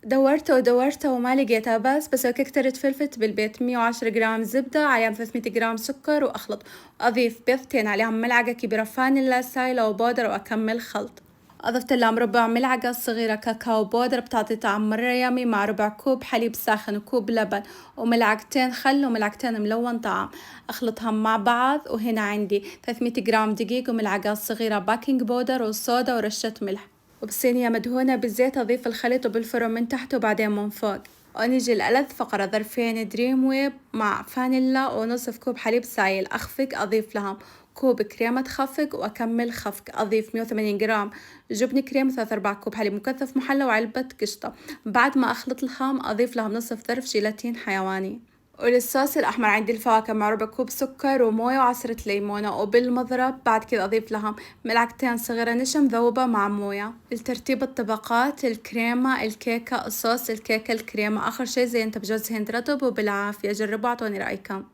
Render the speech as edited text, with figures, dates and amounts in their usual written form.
دورت وما لقيتها، بس بسوي كيكة فلفل بالبيت. 110 جرام زبدة عليهم 300 جرام سكر وأخلط، وأضيف بيضتين عليهم ملعقة كبيرة فانيلا سايلة وبودرة وأكمل خلط. أضفت لهم ربع ملعقة صغيرة كاكاو بودرة بتعطي طعم مرة يامي، مع ربع كوب حليب ساخن وكوب لبن وملعقتين خل وملعقتين ملون طعام. أخلطهم مع بعض، وهنا عندي 300 جرام دقيق وملعقة صغيرة باكنج بودر وصودا ورشة ملح. وبصينية مدهونة بالزيت أضيف الخليط وبالفرن من تحت وبعدين من فوق. ونيجي الألذ فقرة، ظرفين دريم ويب مع فانيلا ونصف كوب حليب سايل. أخفق، أضيف لهم كوب كريمة خفق وأكمل خفق. أضيف 180 جرام جبن كريم، 3/4 كوب حليب مكثف محلى وعلبة قشطة. بعد ما أخلط الخام أضيف لهم نصف ظرف جيلاتين حيواني. وللصوص الأحمر عندي الفواكه مع ربع كوب سكر وموية وعصرة ليمونة، وبالمضرب بعد كذا أضيف لهم ملعقتين صغيرة نشا مذوبة مع موية. الترتيب الطبقات: الكريمة، الكيكة، الصوص، الكيكة، الكريمة، آخر شي زينت بجوز هند رطب. وبالعافية، جربوا اعطوني رأيكم.